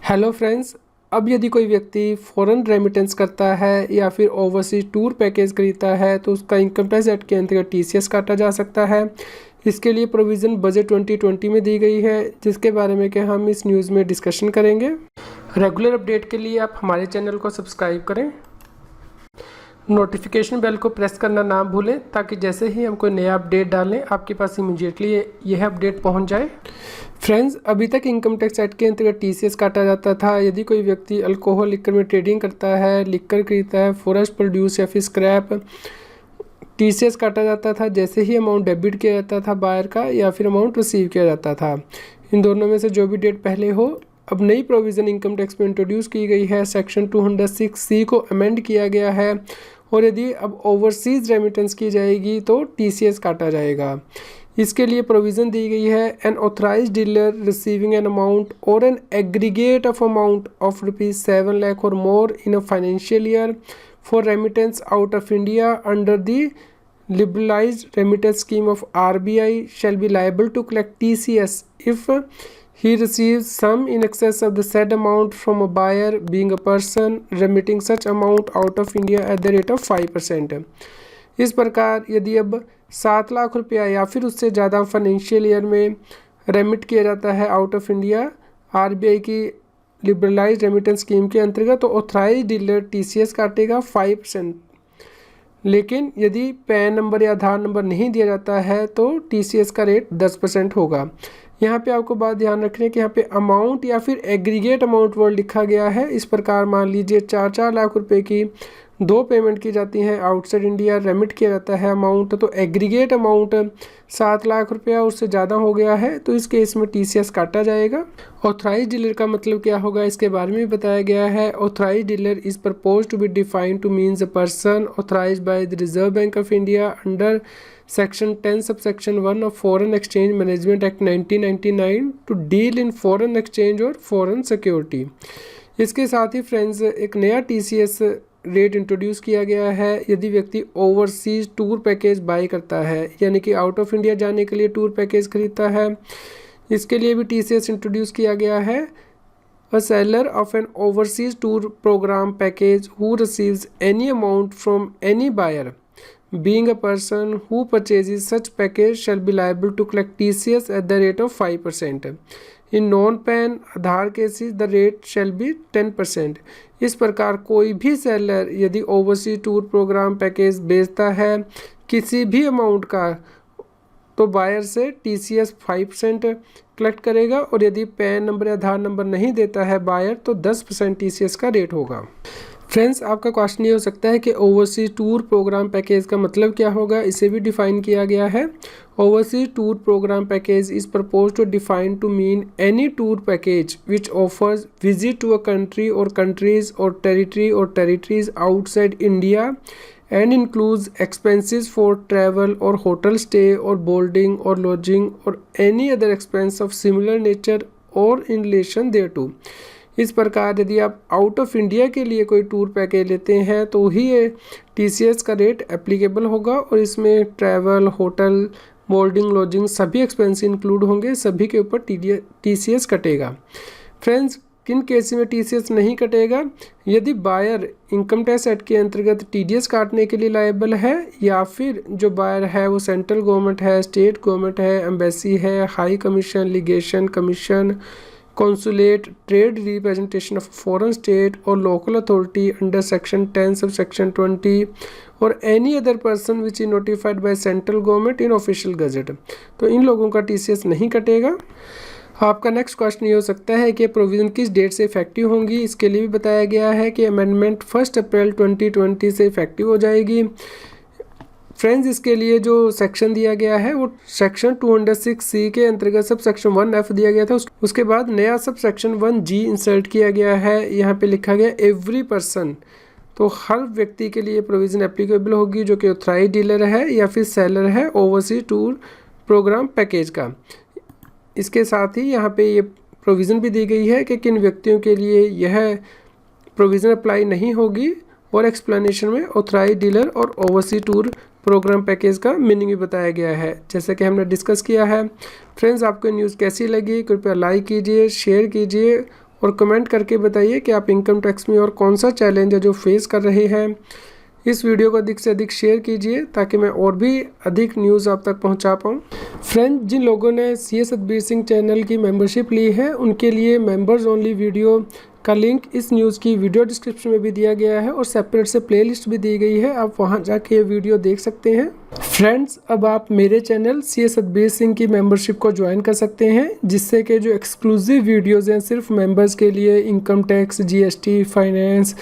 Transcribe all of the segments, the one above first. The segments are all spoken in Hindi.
Hello friends. अब यदि कोई व्यक्ति फॉरेन रेमिटेंस करता है या फिर ओवरसीज टूर पैकेज खरीदता है तो उसका इनकम टैक्स एक्ट के अंतर्गत टीसीएस काटा जा सकता है। इसके लिए प्रोविज़न बजट 2020 में दी गई है, जिसके बारे में कि हम इस न्यूज़ में डिस्कशन करेंगे। रेगुलर अपडेट के लिए आप हमारे चैनल को सब्सक्राइब करें, नोटिफिकेशन बेल को प्रेस करना ना भूलें ताकि जैसे ही हम कोई नया अपडेट डालें आपके पास इमीडिएटली यह अपडेट पहुंच जाए। फ्रेंड्स, अभी तक इनकम टैक्स एक्ट के अंतर्गत टीसीएस काटा जाता था यदि कोई व्यक्ति अल्कोहल लिकर में ट्रेडिंग करता है, लिकर खरीदता है, फॉरेस्ट प्रोड्यूस या फिर स्क्रैप। टीसीएस काटा जाता था जैसे ही अमाउंट डेबिट किया जाता था बायर का या फिर अमाउंट रिसीव किया जाता था। इन दोनों में से जो भी डेट पहले हो। अब नई प्रोविज़न इनकम टैक्स में इंट्रोड्यूस की गई है। सेक्शन 206C को अमेंड किया गया है और यदि अब ओवरसीज़ रेमिटेंस की जाएगी तो टीसीएस काटा जाएगा। इसके लिए प्रोविज़न दी गई है, an authorised dealer receiving an amount और an aggregate of amount of ₹7 lakh और more in a financial year for remittance out of India under the liberalized remittance scheme of RBI shall be liable to collect TCS if he receives sum in excess of the said amount from a buyer being a person remitting such amount out of India at the rate of 5%। इस प्रकार यदि अब 7 लाख रुपया या फिर उससे ज़्यादा फाइनेंशियल ईयर में रेमिट किया जाता है आउट ऑफ इंडिया RBI की लिबरलाइज्ड रेमिटेंस स्कीम के अंतर्गत तो ऑथराइज्ड डीलर TCS काटेगा 5%। लेकिन यदि पैन नंबर या आधार नंबर नहीं दिया जाता है तो टीसीएस का रेट 10% होगा। यहाँ पे आपको बात ध्यान रखने कि यहाँ पे अमाउंट या फिर एग्रीगेट अमाउंट वर्ड लिखा गया है। इस प्रकार मान लीजिए 4-4 लाख रुपए की 2 पेमेंट की जाती हैं आउटसाइड इंडिया, रेमिट किया जाता है अमाउंट, तो एग्रीगेट अमाउंट 7 लाख रुपया उससे ज़्यादा हो गया है तो इस केस में टीसीएस काटा जाएगा। ऑथराइज डीलर का मतलब क्या होगा इसके बारे में बताया गया है। Authorise dealer is propose to be defined to means a person authorise by the Reserve Bank of India under section 10 subsection 1 of foreign exchange management act 1999 to deal in foreign exchange और फॉरेन सिक्योरिटी। इसके साथ ही फ्रेंड्स एक नया टीसीएस रेट इंट्रोड्यूस किया गया है यदि व्यक्ति ओवरसीज टूर पैकेज बाय करता है, यानी कि आउट ऑफ इंडिया जाने के लिए टूर पैकेज खरीदता है। इसके लिए भी टीसीएस इंट्रोड्यूस किया गया है। A seller of an overseas tour programme package who receives any amount from any buyer being a person who purchases such package shall be liable to collect TCS at the rate of 5%. In non-PAN Aadhaar cases the rate shall be 10%। इस प्रकार कोई भी सेलर यदि ओवरसीज टूर प्रोग्राम पैकेज बेचता है किसी भी अमाउंट का तो बायर से TCS 5% कलेक्ट करेगा और यदि पैन नंबर या आधार नंबर नहीं देता है बायर तो 10% TCS का रेट होगा। फ्रेंड्स, आपका क्वेश्चन ये हो सकता है कि ओवरसीज टूर प्रोग्राम पैकेज का मतलब क्या होगा, इसे भी डिफाइन किया गया है। Overseas tour programme package is propose to define to mean any tour package which offers visit to a country और कंट्रीज और territories outside India and includes expenses for travel or hotel stay or boarding or lodging or any other expense of similar nature or in relation thereto। इस प्रकार यदि आप आउट ऑफ इंडिया के लिए कोई टूर पैकेज लेते हैं तो ही ये टीसीएस का रेट एप्लीकेबल होगा और इसमें ट्रैवल, होटल, बोर्डिंग, लॉजिंग सभी एक्सपेंस इंक्लूड होंगे, सभी के ऊपर टीसीएस कटेगा। फ्रेंड्स, किन केस में टीसीएस नहीं कटेगा, यदि बायर इनकम टैक्स एक्ट के अंतर्गत टीडीएस काटने के लिए लायबल है या फिर जो बायर है वो सेंट्रल गवर्नमेंट है, स्टेट गवर्नमेंट है, एम्बेसी है, high commission, legation commission, consulate, trade representation of foreign state और local authority under section 10 sub section 20 और any other person which is notified by central government in official gazette, तो इन लोगों का टीसीएस नहीं कटेगा। आपका नेक्स्ट क्वेश्चन ये हो सकता है कि प्रोविज़न किस डेट से इफेक्टिव होंगी। इसके लिए भी बताया गया है कि अमेंडमेंट 1 अप्रैल 2020 से इफेक्टिव हो जाएगी। फ्रेंड्स, इसके लिए जो सेक्शन दिया गया है वो सेक्शन 206C के अंतर्गत सब सेक्शन 1F दिया गया था। उसके बाद नया सब सेक्शन 1G इंसर्ट किया गया है। यहाँ पे लिखा गया एवरी पर्सन, तो हर व्यक्ति के लिए प्रोविज़न एप्लीकेबल होगी जो कि ऑथराइज्ड डीलर है या फिर सेलर है ओवरसीज टूर प्रोग्राम पैकेज का। इसके साथ ही यहाँ पे ये प्रोविज़न भी दी गई है कि किन व्यक्तियों के लिए यह प्रोविज़न अप्लाई नहीं होगी और एक्सप्लेनेशन में ऑथराइज्ड डीलर और ओवरसीज टूर प्रोग्राम पैकेज का मीनिंग भी बताया गया है जैसे कि हमने डिस्कस किया है। फ्रेंड्स, आपको न्यूज़ कैसी लगी कृपया लाइक कीजिए, शेयर कीजिए और कमेंट करके बताइए कि आप इनकम टैक्स में और कौन सा चैलेंज है जो फेस कर रहे हैं। इस वीडियो को अधिक से अधिक शेयर कीजिए ताकि मैं और भी अधिक न्यूज़ आप तक पहुंचा पाऊं। फ्रेंड्स, जिन लोगों ने सी ए सतबीर सिंह चैनल की मेंबरशिप ली है उनके लिए मेंबर्स ओनली वीडियो का लिंक इस न्यूज़ की वीडियो डिस्क्रिप्शन में भी दिया गया है और सेपरेट से प्लेलिस्ट भी दी गई है, आप वहां जाके ये वीडियो देख सकते हैं। फ्रेंड्स, अब आप मेरे चैनल सी ए सतबीर सिंह की मेंबरशिप को ज्वाइन कर सकते हैं, जिससे कि जो एक्सक्लूसिव वीडियोज़ हैं सिर्फ मेंबर्स के लिए, income tax, GST, finance,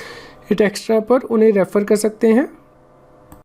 it extra पर, उन्हें रेफ़र कर सकते हैं।